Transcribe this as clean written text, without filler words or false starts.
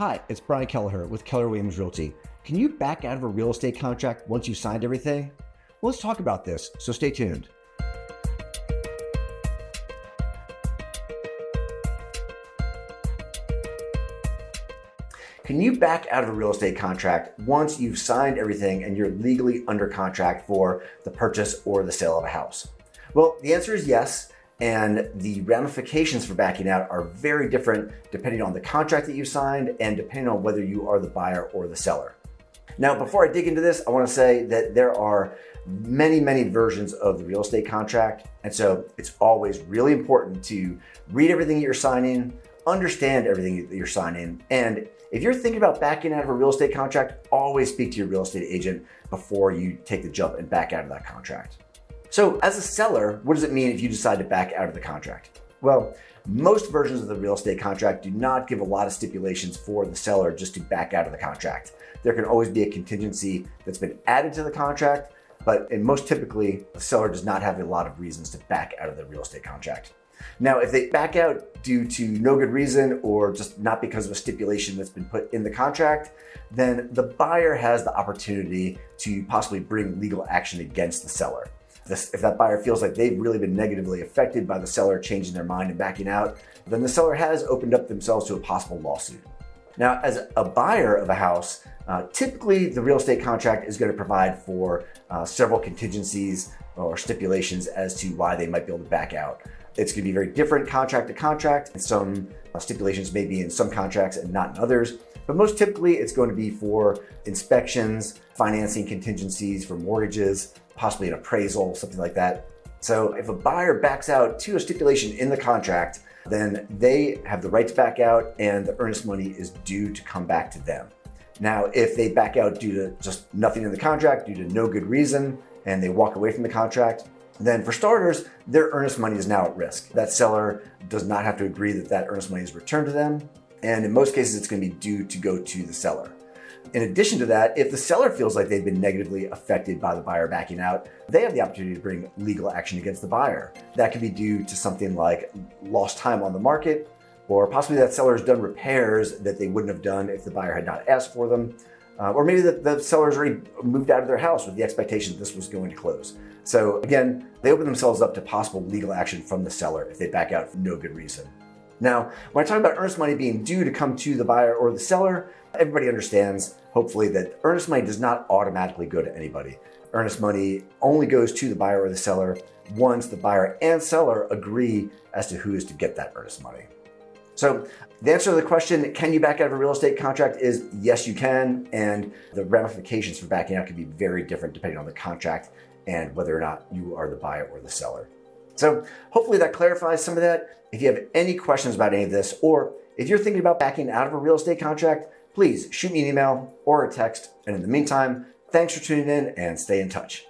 Hi, it's Brian Kelleher with Keller Williams Realty. Can you back out of a real estate contract once you've signed everything? Well, let's talk about this, so stay tuned. Can you back out of a real estate contract once you've signed everything and you're legally under contract for the purchase or the sale of a house? Well, the answer is yes, and the ramifications for backing out are very different depending on the contract that you signed and depending on whether you are the buyer or the seller. Now, before I dig into this, I want to say that there are many versions of the real estate contract, and so it's always really important to read everything that you're signing, understand everything that you're signing, and if you're thinking about backing out of a real estate contract, always speak to your real estate agent before you take the jump and back out of that contract. So as a seller, what does it mean if you decide to back out of the contract? Well, most versions of the real estate contract do not give a lot of stipulations for the seller just to back out of the contract. There can always be a contingency that's been added to the contract, but most typically, the seller does not have a lot of reasons to back out of the real estate contract. Now, if they back out due to no good reason or just not because of a stipulation that's been put in the contract, then the buyer has the opportunity to possibly bring legal action against the seller. If that buyer feels like they've really been negatively affected by the seller changing their mind and backing out, then the seller has opened up themselves to a possible lawsuit. Now, as a buyer of a house, typically the real estate contract is going to provide for several contingencies or stipulations as to why they might be able to back out. It's going to be very different contract to contract, and some stipulations may be in some contracts and not in others. But most typically, it's going to be for inspections, financing contingencies for mortgages, possibly an appraisal, something like that. So if a buyer backs out to a stipulation in the contract, then they have the right to back out and the earnest money is due to come back to them. Now, if they back out due to just nothing in the contract, due to no good reason, and they walk away from the contract, then for starters, their earnest money is now at risk. That seller does not have to agree that that earnest money is returned to them. And in most cases, it's going to be due to go to the seller. In addition to that, if the seller feels like they've been negatively affected by the buyer backing out, they have the opportunity to bring legal action against the buyer. That could be due to something like lost time on the market, or possibly that seller has done repairs that they wouldn't have done if the buyer had not asked for them. Or maybe the seller's already moved out of their house with the expectation that this was going to close. So again, they open themselves up to possible legal action from the seller if they back out for no good reason. Now, when I talk about earnest money being due to come to the buyer or the seller, everybody understands, hopefully, that earnest money does not automatically go to anybody. Earnest money only goes to the buyer or the seller once the buyer and seller agree as to who is to get that earnest money. So the answer to the question, can you back out of a real estate contract, is yes, you can. And the ramifications for backing out can be very different depending on the contract and whether or not you are the buyer or the seller. So hopefully that clarifies some of that. If you have any questions about any of this, or if you're thinking about backing out of a real estate contract, please shoot me an email or a text. And in the meantime, thanks for tuning in and stay in touch.